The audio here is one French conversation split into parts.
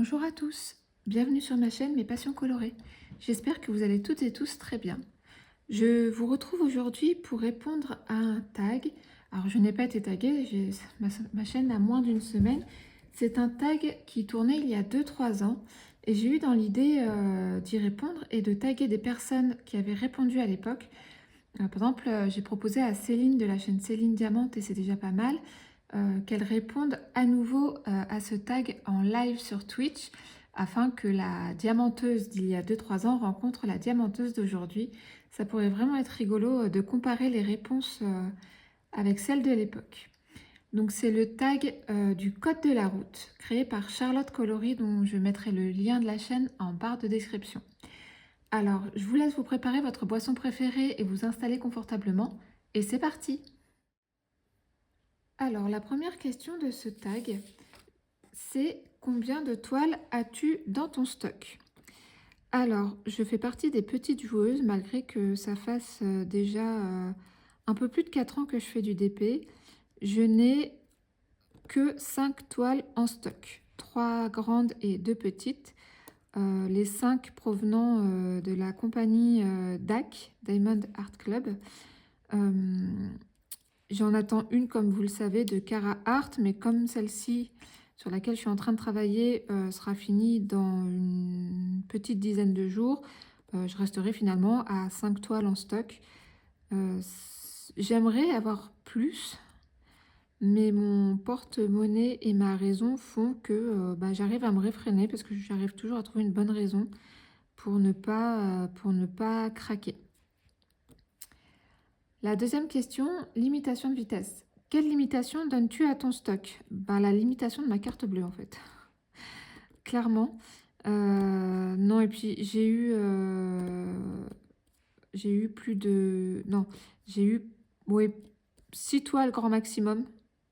Bonjour à tous, bienvenue sur ma chaîne Mes Passions Colorées. J'espère que vous allez toutes et tous très bien. Je vous retrouve aujourd'hui pour répondre à un tag. Alors je n'ai pas été taguée, ma chaîne a moins d'une semaine. C'est un tag qui tournait il y a 2-3 ans et j'ai eu dans l'idée d'y répondre et de taguer des personnes qui avaient répondu à l'époque. Par exemple, j'ai proposé à Céline de la chaîne Céline Diamante, et c'est déjà pas mal, qu'elle réponde à nouveau à ce tag en live sur Twitch, afin que la diamanteuse d'il y a 2-3 ans rencontre la diamanteuse d'aujourd'hui. Ça pourrait vraiment être rigolo de comparer les réponses avec celles de l'époque. Donc c'est le tag du code de la route, créé par Charlotte Colory, dont je mettrai le lien de la chaîne en barre de description. Alors, je vous laisse vous préparer votre boisson préférée et vous installer confortablement. Et c'est parti! Alors, la première question de ce tag, c'est combien de toiles as-tu dans ton stock? Alors, je fais partie des petites joueuses, malgré que ça fasse déjà un peu plus de 4 ans que je fais du DP. Je n'ai que 5 toiles en stock, 3 grandes et 2 petites. Les 5 provenant de la compagnie DAC, Diamond Art Club. J'en attends une, comme vous le savez, de Cara Art, mais comme celle-ci, sur laquelle je suis en train de travailler, sera finie dans une petite dizaine de jours, je resterai finalement à 5 toiles en stock. J'aimerais avoir plus, mais mon porte-monnaie et ma raison font que j'arrive à me réfréner, parce que j'arrive toujours à trouver une bonne raison pour ne pas craquer. La deuxième question, limitation de vitesse. Quelle limitation donnes-tu à ton stock? La limitation de ma carte bleue, en fait. Clairement. Non, et puis j'ai eu plus de... Non, j'ai eu 6 toiles grand maximum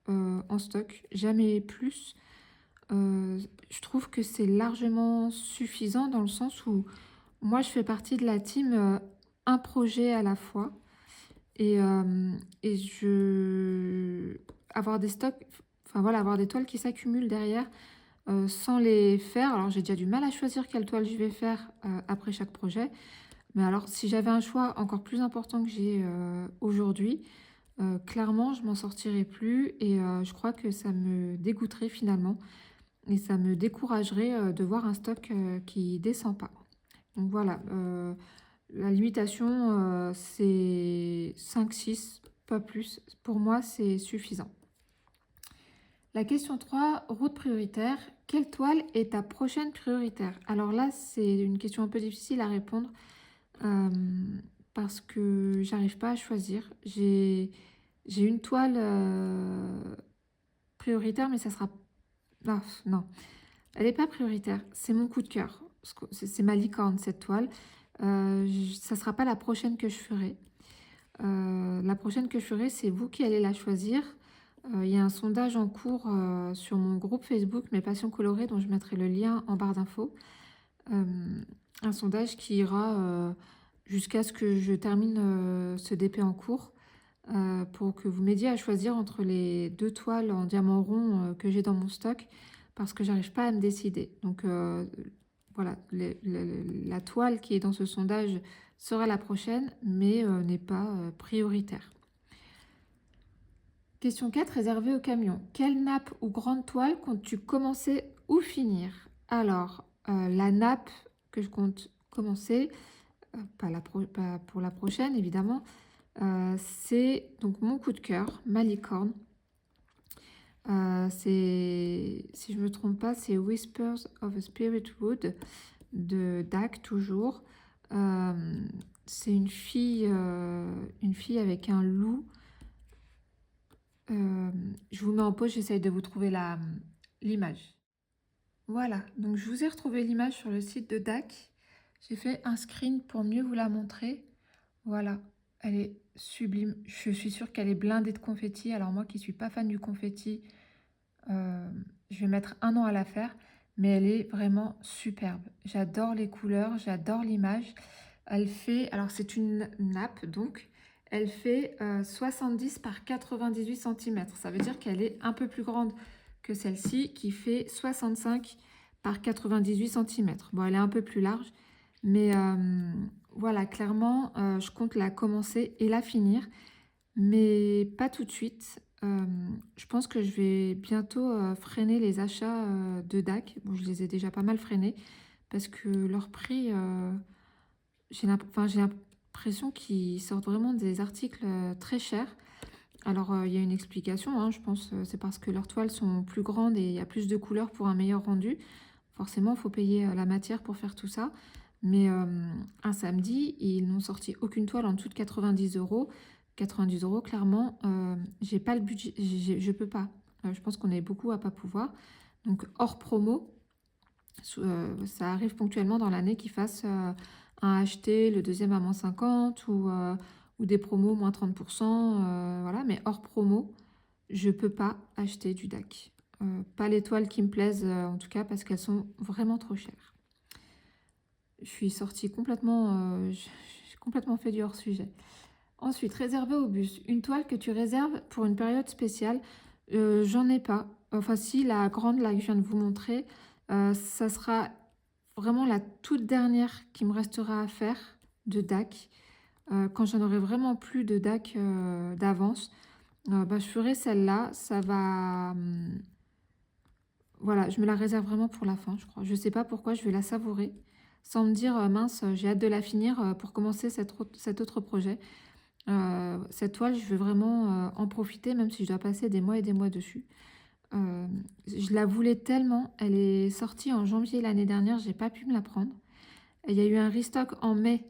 en stock, jamais plus. Je trouve que c'est largement suffisant, dans le sens où moi, je fais partie de la team un projet à la fois. Et avoir des stocks, enfin voilà, avoir des toiles qui s'accumulent derrière sans les faire. Alors j'ai déjà du mal à choisir quelle toile je vais faire après chaque projet. Mais alors si j'avais un choix encore plus important que j'ai aujourd'hui, clairement je m'en sortirais plus, et je crois que ça me dégoûterait finalement. Et ça me découragerait de voir un stock qui descend pas. Donc voilà, la limitation, c'est 5-6, pas plus. Pour moi, c'est suffisant. La question 3, route prioritaire. Quelle toile est ta prochaine prioritaire? Alors là, c'est une question un peu difficile à répondre euh, parce que j'arrive pas à choisir. J'ai une toile prioritaire, mais ça sera... Ah, non, elle n'est pas prioritaire. C'est mon coup de cœur. C'est ma licorne, cette toile. Ça ne sera pas la prochaine que je ferai. La prochaine que je ferai, c'est vous qui allez la choisir. Il y a un sondage en cours sur mon groupe Facebook Mes Passions Colorées, dont je mettrai le lien en barre d'infos. Un sondage qui ira jusqu'à ce que je termine ce DP en cours, pour que vous m'aidiez à choisir entre les 2 toiles en diamant rond que j'ai dans mon stock, parce que j'arrive pas à me décider. Donc voilà, la toile qui est dans ce sondage sera la prochaine, mais n'est pas prioritaire. Question 4, réservée au camion. Quelle nappe ou grande toile comptes-tu commencer ou finir? Alors, la nappe que je compte commencer, pas pour la prochaine évidemment, c'est donc mon coup de cœur, ma licorne. Si je ne me trompe pas, c'est Whispers of a Spirit Wood de DAC, toujours. C'est une fille avec un loup. Je vous mets en pause, j'essaye de vous trouver l'image. Voilà, donc je vous ai retrouvé l'image sur le site de DAC. J'ai fait un screen pour mieux vous la montrer. Voilà, elle est sublime. Je suis sûre qu'elle est blindée de confetti. Alors moi qui ne suis pas fan du confetti, je vais mettre 1 an à la faire, mais elle est vraiment superbe. J'adore les couleurs, j'adore l'image. Elle fait, alors c'est une nappe, donc elle fait 70 par 98 cm. Ça veut dire qu'elle est un peu plus grande que celle-ci, qui fait 65 par 98 centimètres. Bon, elle est un peu plus large, mais voilà, clairement, je compte la commencer et la finir, mais pas tout de suite. Je pense que je vais bientôt freiner les achats de DAC. Bon, je les ai déjà pas mal freinés parce que leur prix, j'ai l'impression qu'ils sortent vraiment des articles très chers. Alors, il y a une explication, hein, je pense, c'est parce que leurs toiles sont plus grandes et il y a plus de couleurs pour un meilleur rendu. Forcément, il faut payer la matière pour faire tout ça. Mais un samedi, ils n'ont sorti aucune toile en dessous de 90 euros. 90 euros, clairement, j'ai pas le budget, je peux pas. Je pense qu'on est beaucoup à pas pouvoir. Donc, hors promo, ça arrive ponctuellement dans l'année qu'ils fassent un acheté, le deuxième à moins 50 ou des promos moins 30%. Voilà, mais hors promo, je peux pas acheter du DAC. Pas les toiles qui me plaisent en tout cas parce qu'elles sont vraiment trop chères. Je suis sortie complètement, j'ai complètement fait du hors-sujet. Ensuite, réserver au bus. Une toile que tu réserves pour une période spéciale, j'en ai pas. Enfin si, la grande là que je viens de vous montrer, ça sera vraiment la toute dernière qui me restera à faire de DAC. Quand j'en aurai vraiment plus de DAC d'avance, bah, je ferai celle-là. Ça va... voilà, je me la réserve vraiment pour la fin, je crois. Je sais pas pourquoi, je vais la savourer. Sans me dire, mince, j'ai hâte de la finir pour commencer cet autre projet. Cette toile, je veux vraiment en profiter, même si je dois passer des mois et des mois dessus. Je la voulais tellement, elle est sortie en janvier l'année dernière, j'ai pas pu me la prendre. Il y a eu un restock en mai,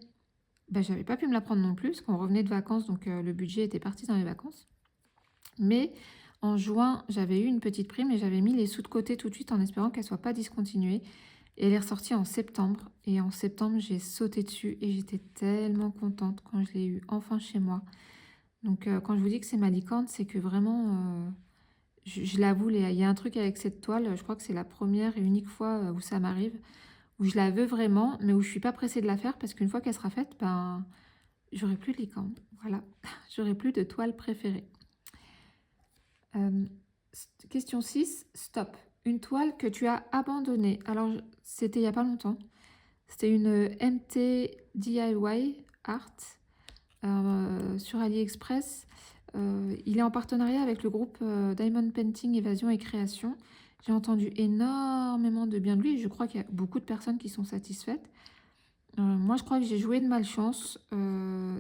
bah, j'avais pas pu me la prendre non plus, parce qu'on revenait de vacances, donc le budget était parti dans les vacances. Mais en juin, j'avais eu une petite prime et j'avais mis les sous de côté tout de suite en espérant qu'elle soit pas discontinuée. Et elle est ressortie en septembre. Et en septembre, j'ai sauté dessus et j'étais tellement contente quand je l'ai eu enfin chez moi. Donc quand je vous dis que c'est ma licorne, c'est que vraiment, je la voulais. Il y a un truc avec cette toile, je crois que c'est la première et unique fois où ça m'arrive, où je la veux vraiment, mais où je suis pas pressée de la faire parce qu'une fois qu'elle sera faite, ben, j'aurai plus de licorne. Voilà, j'aurai plus de toile préférée. Question 6, stop. Une toile que tu as abandonnée. Alors, c'était il n'y a pas longtemps. C'était une MT DIY Art sur AliExpress. Il est en partenariat avec le groupe Diamond Painting, Évasion et Création. J'ai entendu énormément de bien de lui. Je crois qu'il y a beaucoup de personnes qui sont satisfaites. Moi, je crois que j'ai joué de malchance.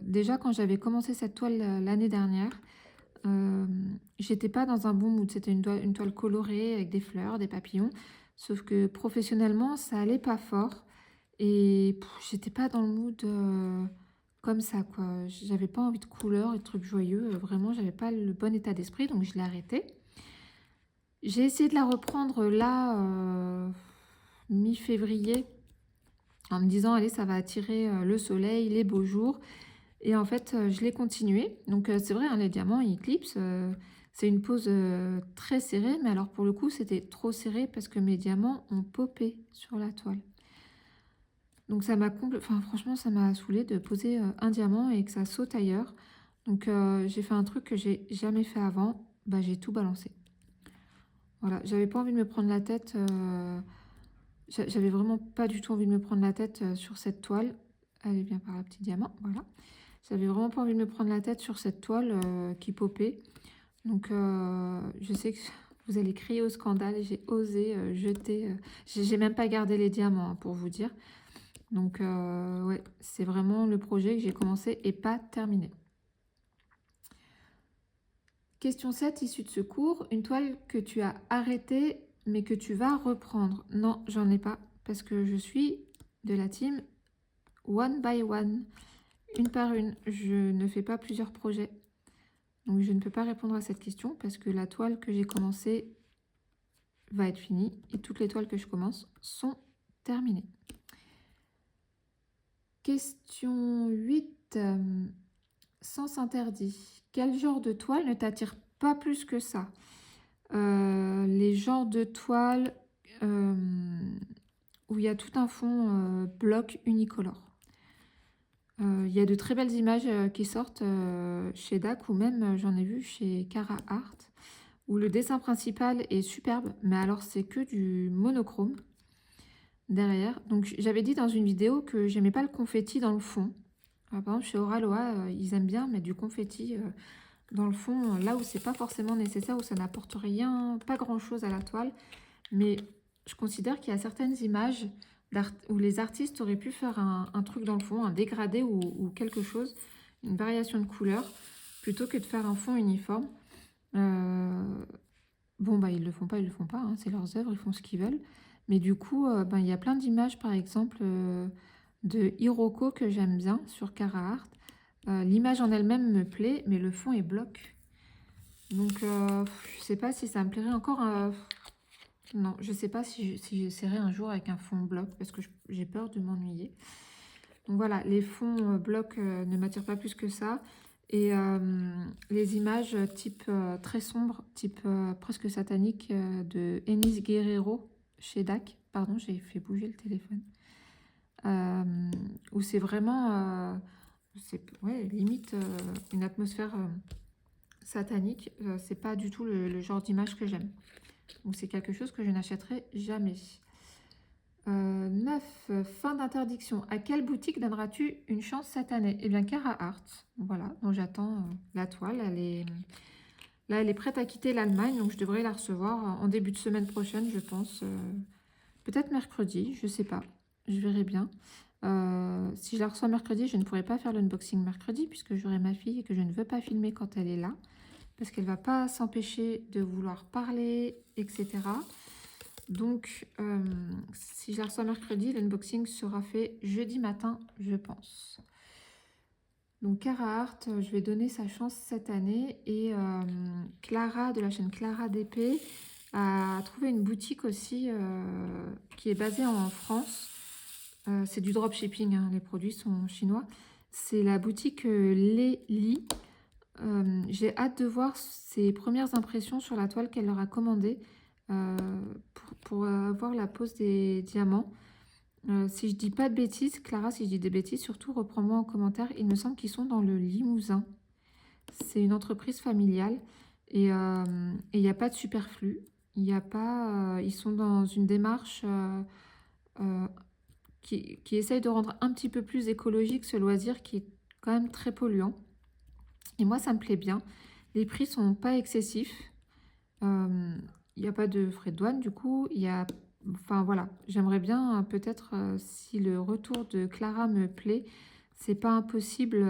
Déjà, quand j'avais commencé cette toile l'année dernière, j'étais pas dans un bon mood. C'était une toile colorée avec des fleurs, des papillons. Sauf que professionnellement, ça allait pas fort. Et j'étais pas dans le mood comme ça, quoi. J'avais pas envie de couleurs et de trucs joyeux. Vraiment, j'avais pas le bon état d'esprit, donc je l'ai arrêtée. J'ai essayé de la reprendre là, mi-février, en me disant, allez, ça va attirer le soleil, les beaux jours. Et en fait, je l'ai continué. Donc, c'est vrai, hein, les diamants, ils clipsent. C'est une pose très serrée. Mais alors, pour le coup, c'était trop serré parce que mes diamants ont popé sur la toile. Donc, ça m'a enfin, franchement, ça m'a saoulée de poser un diamant et que ça saute ailleurs. Donc, j'ai fait un truc que j'ai jamais fait avant. Bah, j'ai tout balancé. Voilà, j'avais pas envie de me prendre la tête. J'avais vraiment pas du tout envie de me prendre la tête sur cette toile. Allez, bien par la petite diamant, voilà. J'avais vraiment pas envie de me prendre la tête sur cette toile qui popait. Donc, je sais que vous allez crier au scandale. J'ai osé jeter. J'ai même pas gardé les diamants, hein, pour vous dire. Donc, ouais, c'est vraiment le projet que j'ai commencé et pas terminé. Question 7, issue de secours. Une toile que tu as arrêtée, mais que tu vas reprendre. Non, j'en ai pas, parce que je suis de la team one by one. Une par une, je ne fais pas plusieurs projets. Donc, je ne peux pas répondre à cette question parce que la toile que j'ai commencée va être finie et toutes les toiles que je commence sont terminées. Question 8, sens interdit. Quel genre de toile ne t'attire pas plus que ça? Les genres de toiles où il y a tout un fond bloc unicolore. Il y a de très belles images qui sortent chez DAC ou même j'en ai vu chez Cara Art où le dessin principal est superbe, mais alors c'est que du monochrome. derrière. Donc j'avais dit dans une vidéo que j'aimais pas le confetti dans le fond. Par exemple, chez Oraloa, ils aiment bien mettre du confetti dans le fond, là où c'est pas forcément nécessaire, où ça n'apporte rien, pas grand-chose à la toile. Mais je considère qu'il y a certaines images où les artistes auraient pu faire un truc dans le fond, un dégradé ou quelque chose, une variation de couleur, plutôt que de faire un fond uniforme. Bon, bah, ils le font pas, hein, c'est leurs œuvres, ils font ce qu'ils veulent. Mais du coup, ben, il y a plein d'images, par exemple, de Hiroko que j'aime bien sur Carahart. L'image en elle-même me plaît, mais le fond est bloc. Donc, je sais pas si ça me plairait encore. Non, je sais pas si j'essaierai un jour avec un fond bloc, parce que j'ai peur de m'ennuyer. Donc voilà, les fonds blocs ne m'attirent pas plus que ça. Et les images type très sombre, type presque satanique de Enis Guerrero chez DAC. Pardon, j'ai fait bouger le téléphone. Où c'est vraiment, ouais, limite une atmosphère satanique. C'est pas du tout le genre d'image que j'aime. Donc c'est quelque chose que je n'achèterai jamais. 9. Fin d'interdiction. À quelle boutique donneras-tu une chance cette année? Eh bien, Carahart. Voilà, donc j'attends la toile. Là, elle est prête à quitter l'Allemagne, donc je devrais la recevoir en début de semaine prochaine, je pense. Peut-être mercredi, je sais pas. Je verrai bien. Si je la reçois mercredi, je ne pourrai pas faire l'unboxing mercredi, puisque j'aurai ma fille et que je ne veux pas filmer quand elle est là, parce qu'elle ne va pas s'empêcher de vouloir parler, etc. Donc, si je la reçois mercredi, l'unboxing sera fait jeudi matin, je pense. Donc, Carahart, je vais donner sa chance cette année. Et Clara, de la chaîne Clara DP, a trouvé une boutique aussi qui est basée en France. C'est du dropshipping, hein, les produits sont chinois. C'est la boutique Léli. J'ai hâte de voir ses premières impressions sur la toile qu'elle leur a commandée. Pour avoir la pose des diamants. Si je dis pas de bêtises, Clara, si je dis des bêtises, surtout reprends-moi en commentaire. Il me semble qu'ils sont dans le Limousin. C'est une entreprise familiale et il n'y a pas de superflu. Il y a pas, ils sont dans une démarche euh, qui essaye de rendre un petit peu plus écologique ce loisir qui est quand même très polluant. Et moi, ça me plaît bien. Les prix sont pas excessifs. Il n'y a pas de frais de douane, du coup, il y a... Enfin, voilà, j'aimerais bien, peut-être, si le retour de Clara me plaît, c'est pas impossible,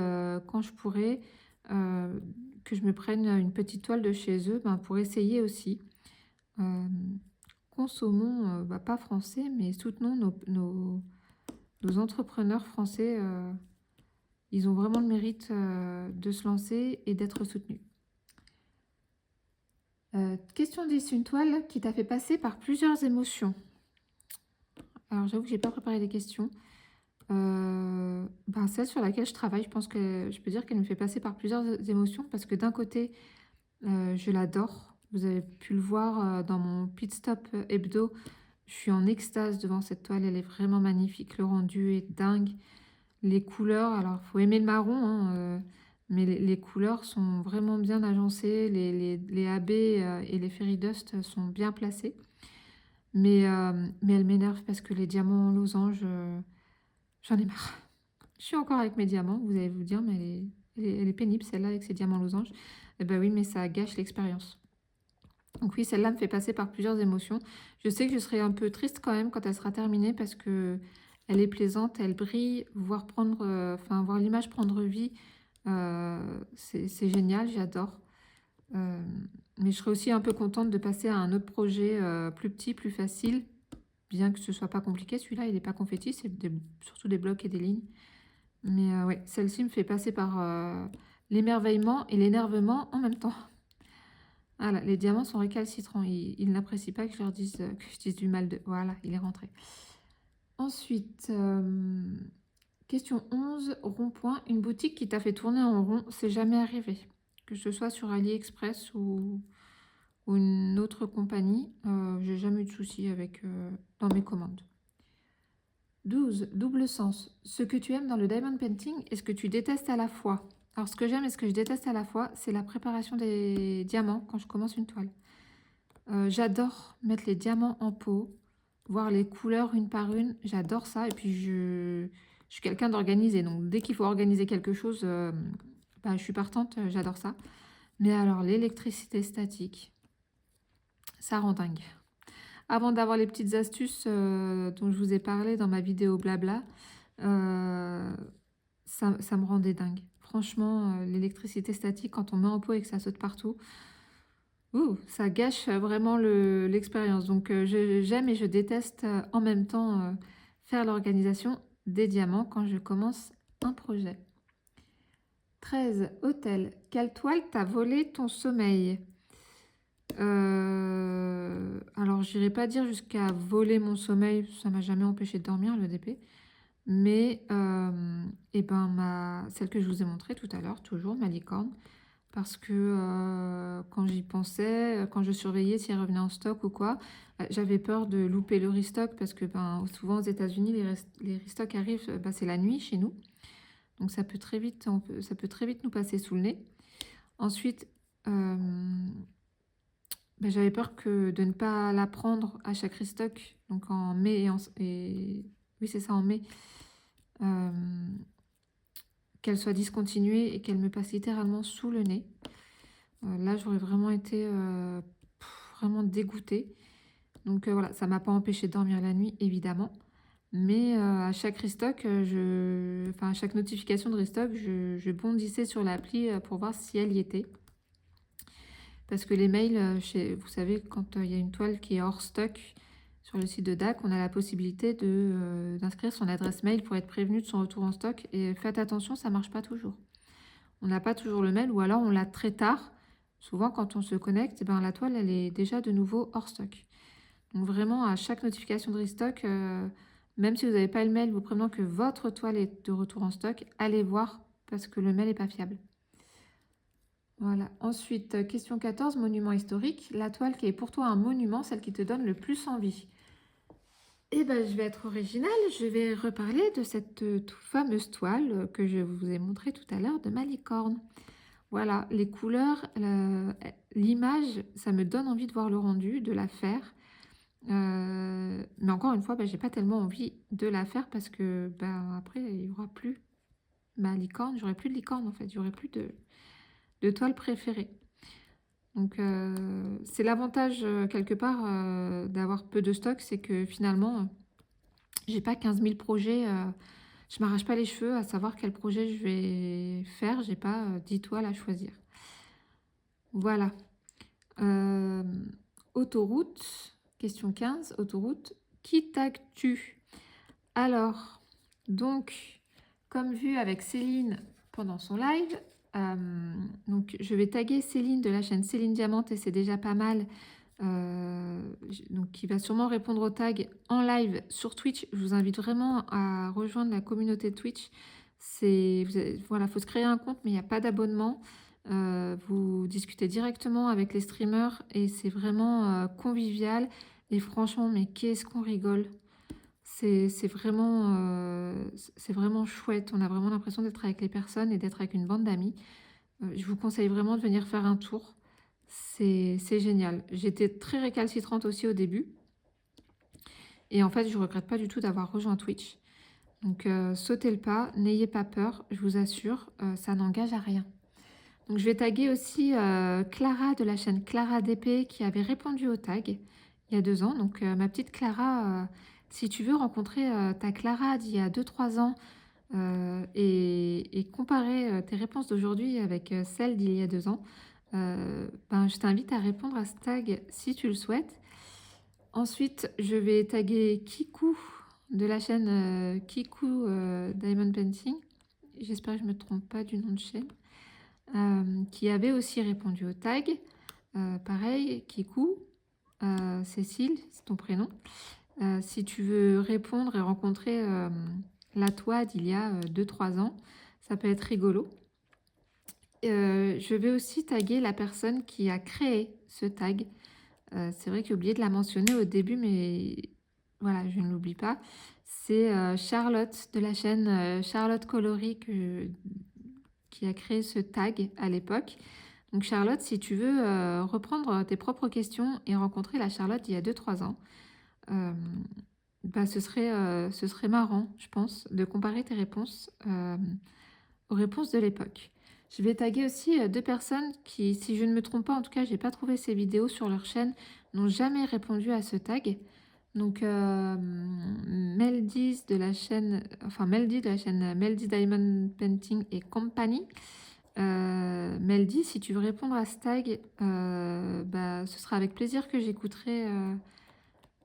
quand je pourrai, euh, que je me prenne une petite toile de chez eux, ben, pour essayer aussi. Euh, Consommons, bah, pas français, mais soutenons nos entrepreneurs français. Ils ont vraiment le mérite, de se lancer et d'être soutenus. Question 10. Une toile qui t'a fait passer par plusieurs émotions. Alors, j'avoue que j'ai pas préparé les questions. Ben, celle sur laquelle je travaille, je pense que je peux dire qu'elle me fait passer par plusieurs émotions parce que d'un côté, je l'adore. Vous avez pu le voir dans mon pit stop hebdo. Je suis en extase devant cette toile. Elle est vraiment magnifique. Le rendu est dingue. Les couleurs, alors, il faut aimer le marron, hein, mais les couleurs sont vraiment bien agencées. Les AB et les fairy dust sont bien placés. Mais elle m'énerve parce que les diamants en losange, j'en ai marre. Je suis encore avec mes diamants, vous allez vous dire, mais elle est pénible celle-là avec ses diamants losanges. Eh ben oui, mais ça gâche l'expérience. Donc oui, celle-là me fait passer par plusieurs émotions. Je sais que je serai un peu triste quand même quand elle sera terminée parce que elle est plaisante, elle brille, voir l'image prendre vie, c'est génial, j'adore. Euh, mais je serais aussi un peu contente de passer à un autre projet plus petit, plus facile, bien que ce soit pas compliqué. Celui-là, il n'est pas confetti, c'est surtout des blocs et des lignes. Mais ouais, celle-ci me fait passer par l'émerveillement et l'énervement en même temps. Voilà, les diamants sont récalcitrants. Ils n'apprécient pas que je leur dise que je dise du mal de. Voilà, il est rentré. Ensuite, question 11, rond-point. Une boutique qui t'a fait tourner en rond, c'est jamais arrivé. Que ce soit sur AliExpress ou une autre compagnie, j'ai jamais eu de soucis avec dans mes commandes. 12. Double sens. Ce que tu aimes dans le diamond painting et ce que tu détestes à la fois. Alors, ce que j'aime et ce que je déteste à la fois, c'est la préparation des diamants quand je commence une toile. J'adore mettre les diamants en pot. voir les couleurs une par une, j'adore ça. Et puis je suis quelqu'un d'organisé, donc dès qu'il faut organiser quelque chose, bah, je suis partante, j'adore ça. Mais alors l'électricité statique, ça rend dingue. Avant d'avoir les petites astuces dont je vous ai parlé dans ma vidéo blabla, euh, ça me rendait dingue. Franchement, l'électricité statique, quand on met en pot et que ça saute partout, ouh, ça gâche vraiment l'expérience. Donc j'aime et je déteste en même temps faire l'organisation des diamants quand je commence un projet. 13. Hôtel. Quelle toile t'a volé ton sommeil? Alors, j'irai pas dire jusqu'à voler mon sommeil, ça m'a jamais empêché de dormir, le DP. Mais, eh ben, celle que je vous ai montrée tout à l'heure, toujours, ma licorne. Parce que quand j'y pensais, quand je surveillais si elle revenait en stock ou quoi, j'avais peur de louper le restock parce que ben, souvent aux États-Unis, les restocks arrivent, c'est la nuit chez nous. Donc ça peut très vite, ça peut très vite nous passer sous le nez. Ensuite, j'avais peur de ne pas la prendre à chaque restock, donc en mai oui c'est ça en mai, qu'elle soit discontinuée et qu'elle me passe littéralement sous le nez. Là j'aurais vraiment été vraiment dégoûtée. Donc voilà, ça m'a pas empêché de dormir la nuit évidemment. Mais à chaque restock, enfin à chaque notification de restock, je bondissais sur l'appli pour voir si elle y était. Parce que les mails, vous savez, quand il y a une toile qui est hors stock sur le site de DAC, on a la possibilité d'inscrire son adresse mail pour être prévenu de son retour en stock. Et faites attention, ça ne marche pas toujours. On n'a pas toujours le mail ou alors on l'a très tard. Souvent, quand on se connecte, eh ben, la toile, elle est déjà de nouveau hors stock. Donc vraiment, à chaque notification de restock, même si vous n'avez pas le mail vous prévenant que votre toile est de retour en stock, allez voir parce que le mail n'est pas fiable. Voilà. Ensuite, question 14, monument historique. La toile qui est pour toi un monument, celle qui te donne le plus envie. Eh ben, je vais être originale, je vais reparler de cette fameuse toile que je vous ai montrée tout à l'heure de ma licorne. Voilà, les couleurs, l'image, ça me donne envie de voir le rendu, de la faire. Mais encore une fois, j'ai pas tellement envie de la faire parce que après, il n'y aura plus ma licorne, j'aurai plus de licorne en fait, j'aurai plus de toile préférée. Donc c'est l'avantage quelque part d'avoir peu de stock, c'est que finalement, j'ai pas 15 000 projets, je m'arrache pas les cheveux à savoir quel projet je vais faire, j'ai pas 10 toiles à choisir. Voilà. Autoroute, question 15, autoroute, qui tagues-tu? Alors, donc, comme vu avec Céline pendant son live, donc je vais taguer Céline de la chaîne Céline Diamante et c'est déjà pas mal. Donc qui va sûrement répondre au tag en live sur Twitch. Je vous invite vraiment à rejoindre la communauté Twitch. Voilà, faut se créer un compte, mais il n'y a pas d'abonnement. Vous discutez directement avec les streamers et c'est vraiment convivial. Et franchement, mais qu'est-ce qu'on rigole! C'est vraiment chouette. On a vraiment l'impression d'être avec les personnes et d'être avec une bande d'amis. Je vous conseille vraiment de venir faire un tour. C'est génial. J'étais très récalcitrante aussi au début. Et en fait, je ne regrette pas du tout d'avoir rejoint Twitch. Donc, sautez le pas, n'ayez pas peur, je vous assure, ça n'engage à rien. Donc, je vais taguer aussi Clara de la chaîne Clara DP qui avait répondu au tag il y a 2 ans. Donc, ma petite Clara, si tu veux rencontrer ta Clara d'il y a 2-3 ans et comparer tes réponses d'aujourd'hui avec celles d'il y a 2 ans, je t'invite à répondre à ce tag si tu le souhaites. Ensuite, je vais taguer Kikou de la chaîne Kikou Diamond Painting. J'espère que je ne me trompe pas du nom de chaîne. Qui avait aussi répondu au tag. Pareil, Kikou, Cécile, c'est ton prénom. Si tu veux répondre et rencontrer la toi d'il y a 2-3 ans, ça peut être rigolo. Je vais aussi taguer la personne qui a créé ce tag. C'est vrai que j'ai oublié de la mentionner au début, mais voilà, je ne l'oublie pas. C'est Charlotte de la chaîne Charlotte Coloris qui a créé ce tag à l'époque. Donc Charlotte, si tu veux reprendre tes propres questions et rencontrer la Charlotte d'il y a 2-3 ans, Ce serait marrant, je pense, de comparer tes réponses aux réponses de l'époque. Je vais taguer aussi 2 personnes qui, si je ne me trompe pas, en tout cas, j'ai pas trouvé ces vidéos sur leur chaîne, n'ont jamais répondu à ce tag. Donc, Meldis de la chaîne, enfin Meldy de la chaîne Meldy Diamond Painting et Company. Meldy, si tu veux répondre à ce tag, ce sera avec plaisir que j'écouterai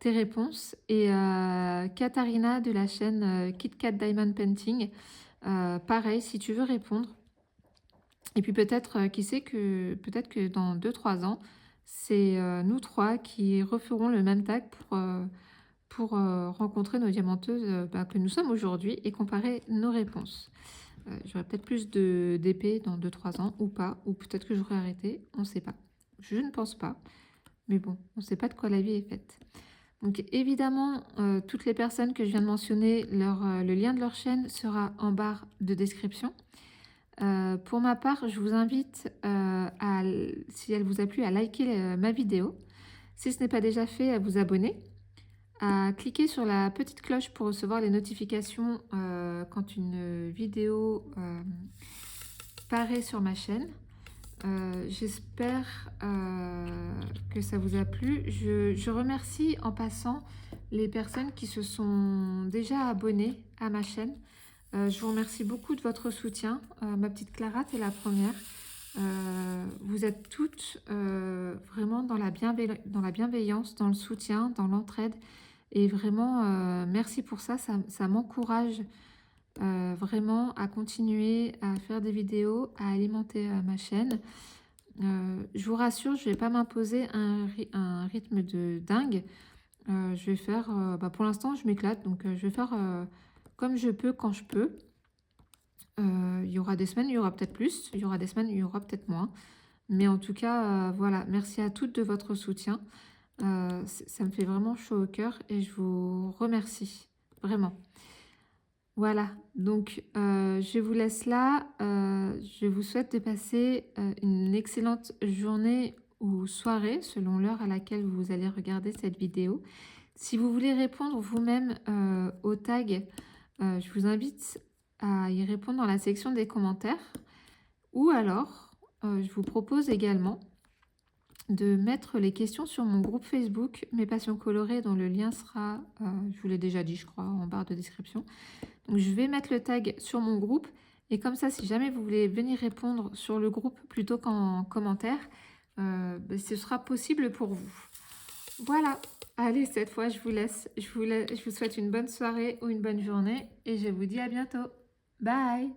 tes réponses. Et Katharina de la chaîne KitKat Diamond Painting, pareil, si tu veux répondre. Et puis peut-être, qui sait que peut-être que dans 2 3 ans, c'est nous 3 qui referons le même tag pour rencontrer nos diamanteuses que nous sommes aujourd'hui et comparer nos réponses. J'aurai peut-être plus d'épée dans 2 3 ans ou pas, ou peut-être que j'aurai arrêté, on ne sait pas. Je ne pense pas, mais bon, on ne sait pas de quoi la vie est faite. Donc évidemment, toutes les personnes que je viens de mentionner, le lien de leur chaîne sera en barre de description. Pour ma part, je vous invite, si elle vous a plu, à liker ma vidéo. Si ce n'est pas déjà fait, à vous abonner, à cliquer sur la petite cloche pour recevoir les notifications quand une vidéo paraît sur ma chaîne. J'espère que ça vous a plu. Je remercie en passant les personnes qui se sont déjà abonnées à ma chaîne. Je vous remercie beaucoup de votre soutien. Ma petite Clara, t'es la première. Vous êtes toutes vraiment dans la bienveillance, dans le soutien, dans l'entraide. Et vraiment, merci pour ça. Ça m'encourage vraiment à continuer à faire des vidéos, à alimenter ma chaîne. Je vous rassure, je ne vais pas m'imposer un rythme de dingue. Je vais faire, pour l'instant, je m'éclate, donc je vais faire comme je peux, quand je peux. Il y aura des semaines, il y aura peut-être plus, il y aura des semaines, il y aura peut-être moins. Mais en tout cas, voilà, merci à toutes de votre soutien. Ça me fait vraiment chaud au cœur et je vous remercie, vraiment. Voilà, donc je vous laisse là. Je vous souhaite de passer une excellente journée ou soirée, selon l'heure à laquelle vous allez regarder cette vidéo. Si vous voulez répondre vous-même au tag, je vous invite à y répondre dans la section des commentaires. Ou alors, je vous propose également de mettre les questions sur mon groupe Facebook, Mes Passions Colorées, dont le lien sera, je vous l'ai déjà dit, je crois, en barre de description. Donc, je vais mettre le tag sur mon groupe. Et comme ça, si jamais vous voulez venir répondre sur le groupe plutôt qu'en commentaire, ce sera possible pour vous. Voilà. Allez, cette fois, je vous laisse. Je vous souhaite une bonne soirée ou une bonne journée. Et je vous dis à bientôt. Bye!